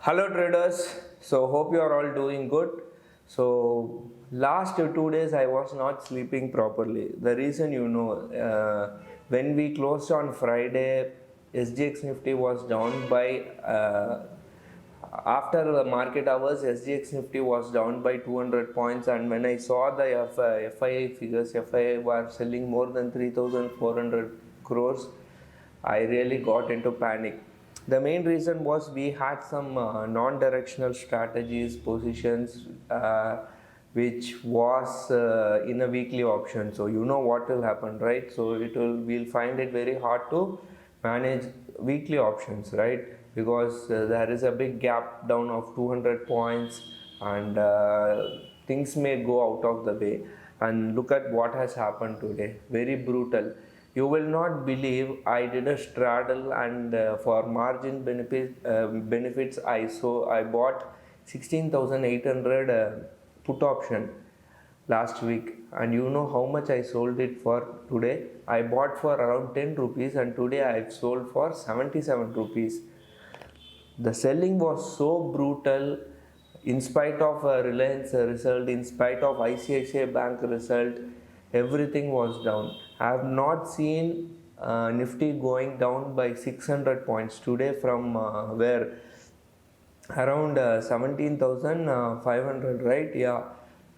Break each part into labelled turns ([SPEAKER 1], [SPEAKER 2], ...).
[SPEAKER 1] Hello traders, so hope you are all doing good. So last 2 days I was not sleeping properly. The reason when we closed on Friday, SGX Nifty was down by after the market hours. SGX Nifty was down by 200 points, and when I saw the FII figures, FII were selling more than 3,400 crores. I really got into panic. The main reason was we had some non-directional strategies, positions, which was in a weekly option. So you know what will happen, right? So we'll find it very hard to manage weekly options, right? Because there is a big gap down of 200 points, and things may go out of the way. And look at what has happened today. Very brutal. You will not believe I did a straddle, and for margin benefits I bought 16,800 put option last week, and you know how much I sold it for today. I bought for around 10 rupees, and today I've sold for 77 rupees. The selling was so brutal. In spite of Reliance result, in spite of ICICI Bank result, everything was down. I have not seen Nifty going down by 600 points today from where around 17,500, right? Yeah,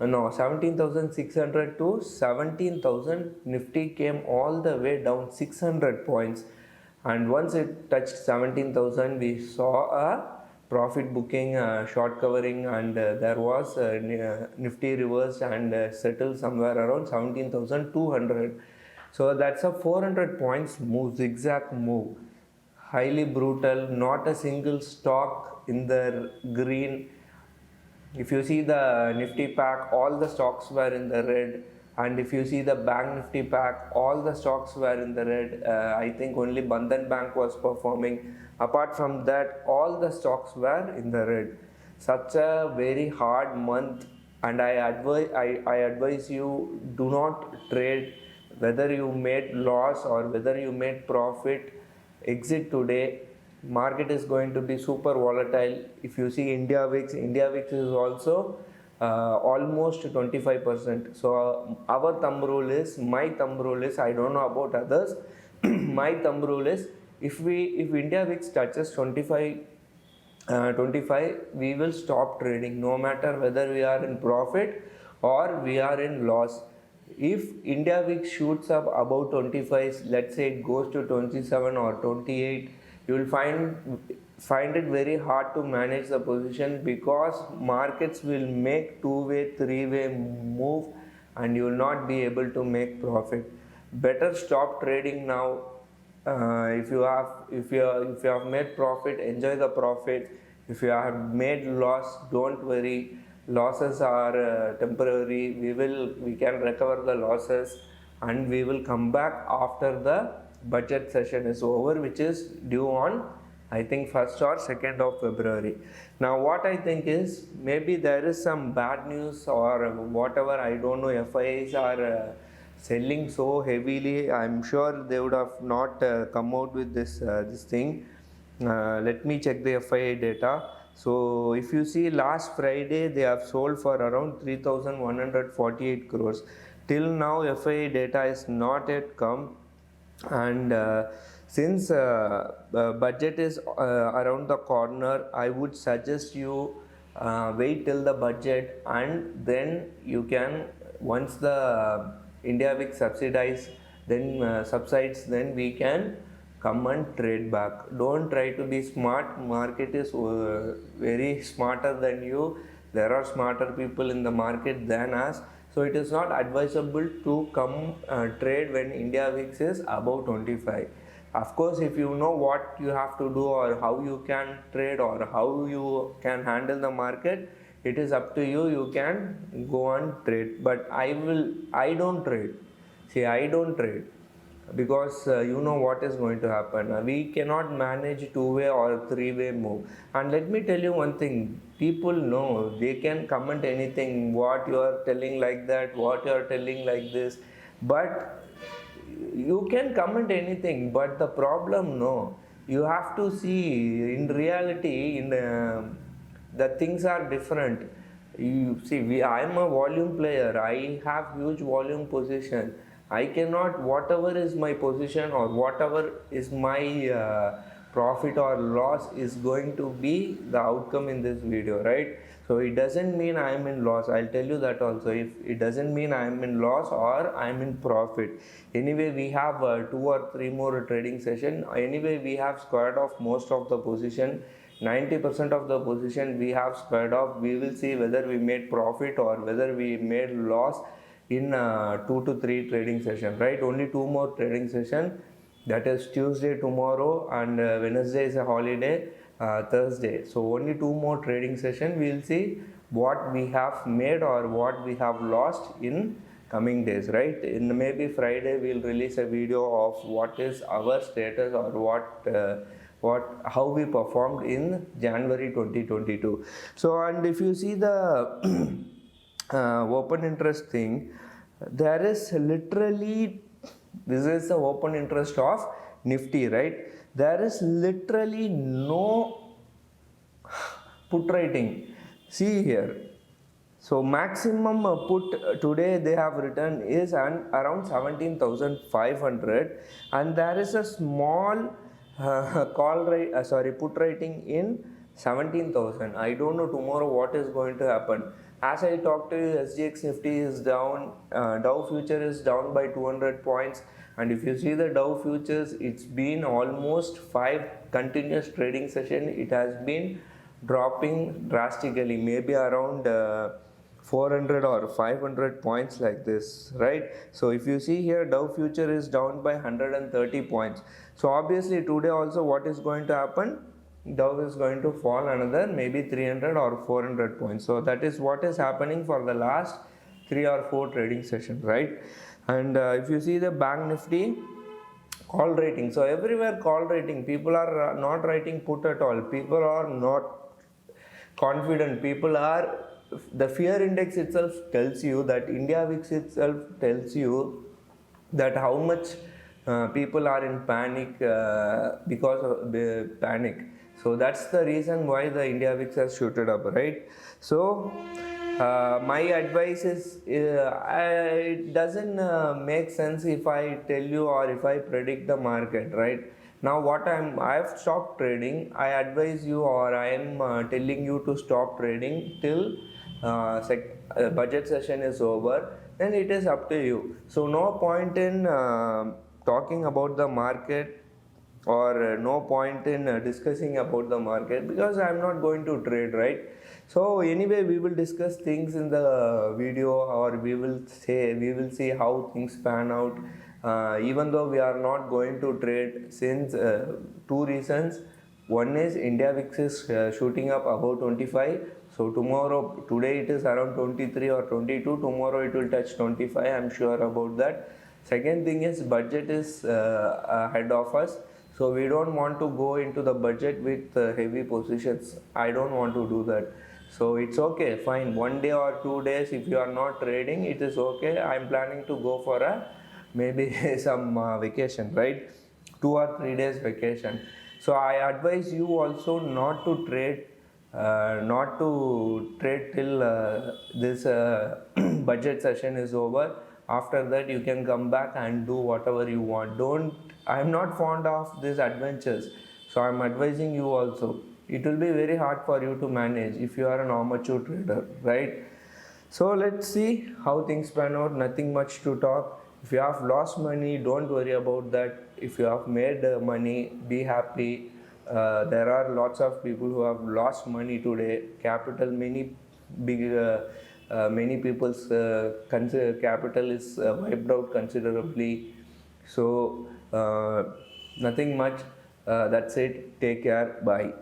[SPEAKER 1] no, 17,600 to 17,000. Nifty came all the way down 600 points, and once it touched 17,000, we saw a profit booking, short covering, and there was Nifty reversed and settled somewhere around 17,200. So that's a 400 points move, zigzag move, highly brutal. Not a single stock in the green. If you see the Nifty pack, all the stocks were in the red. And if you see the Bank Nifty pack, all the stocks were in the red. I think only Bandhan Bank was performing. Apart from that, all the stocks were in the red. Such a very hard month, and I advise you, do not trade. Whether you made loss or whether you made profit, exit today. Market is going to be super volatile. If you see India VIX is also almost 25%. So our thumb rule is, my thumb rule is, I don't know about others, my thumb rule is, if India VIX touches 25, we will stop trading, no matter whether we are in profit or we are in loss. If India VIX shoots up about 25, let's say it goes to 27 or 28, you will find it very hard to manage the position, because markets will make two-way, three-way move, and you will not be able to make profit. Better stop trading now. If you have made profit, enjoy the profit. If you have made loss, don't worry. Losses are temporary. We can recover the losses, and we will come back after the budget session is over, which is due on, I think, 1st or 2nd of February. Now what I think is, maybe there is some bad news or whatever, I don't know. FIIs are selling so heavily. I'm sure they would have not come out with this thing. Let me check the FII data. So if you see, last Friday they have sold for around 3,148 crores. Till now FII data is not yet come, and since budget is around the corner, I would suggest you wait till the budget, and then you can, once the India VIX subsidize, then subsides, then we can come and trade back. Don't try to be smart. Market is very smarter than you. There are smarter people in the market than us. So it is not advisable to come trade when India VIX is above 25. Of course, if you know what you have to do, or how you can trade, or how you can handle the market, it is up to you. You can go and trade. But I don't trade. See, I don't trade, because you know what is going to happen. We cannot manage two-way or three-way move. And let me tell you one thing, people know, they can comment anything, what you are telling like that, what you are telling like this, but you can comment anything. But the problem, no, you have to see in reality, the things are different. You see, I am a volume player. I have huge volume position. I cannot, whatever is my position or whatever is my profit or loss is going to be the outcome in this video, right? So it doesn't mean I am in loss. I'll tell you that also. If it doesn't mean I am in loss or I am in profit. Anyway, we have 2 or 3 more trading session. Anyway, we have squared off most of the position. 90% of the position we have squared off. We will see whether we made profit or whether we made loss in 2 to 3 trading session, right? Only 2 more trading session, that is Tuesday tomorrow, and Wednesday is a holiday, Thursday. So only 2 more trading session. We will see what we have made or what we have lost in coming days, right? In maybe Friday we'll release a video of what is our status or how we performed in January 2022. So, and if you see the open interest thing, there is literally, this is the open interest of Nifty, right? There is literally no put writing. See here. So maximum put today they have written is around 17,500, and there is a small put writing in 17,000. I don't know tomorrow what is going to happen. As I talked to you, SGX Nifty is down, Dow future is down by 200 points, and if you see the Dow futures, it's been almost 5 continuous trading session. It has been dropping drastically, maybe around 400 or 500 points like this, right? So if you see here, Dow future is down by 130 points. So obviously today also what is going to happen? Dow is going to fall another maybe 300 or 400 points. So that is what is happening for the last 3 or 4 trading sessions, right? And if you see the Bank Nifty, call rating. So everywhere call rating. People are not writing put at all. People are not confident. People are, the fear index itself tells you that, India VIX itself tells you that how much people are in panic because of the panic. So that's the reason why the India VIX has shooted up, right? So my advice is, it doesn't make sense if I tell you or if I predict the market, right? Now what I've stopped trading. I advise you, or I am telling you to stop trading till budget session is over. Then it is up to you. So no point in talking about the market, or no point in discussing about the market, because I am not going to trade, right? So anyway, we will discuss things in the video, or we will see how things pan out. Even though we are not going to trade, since 2 reasons. One is India VIX is shooting up above 25. So today it is around 23 or 22. Tomorrow it will touch 25. I am sure about that. Second thing is budget is ahead of us. So we don't want to go into the budget with heavy positions. I don't want to do that. So it's okay, fine. 1 day or 2 days, if you are not trading, it is okay. I am planning to go for maybe some vacation, right? 2 or 3 days vacation. So I advise you also not to trade till this budget session is over. After that, you can come back and do whatever you want. I'm not fond of these adventures, so I'm advising you also. It will be very hard for you to manage if you are an amateur trader, right? So let's see how things pan out. Nothing much to talk. If you have lost money, don't worry about that. If you have made money, be happy. There are lots of people who have lost money today. Many people's capital is wiped out considerably. So nothing much. That's it. Take care. Bye.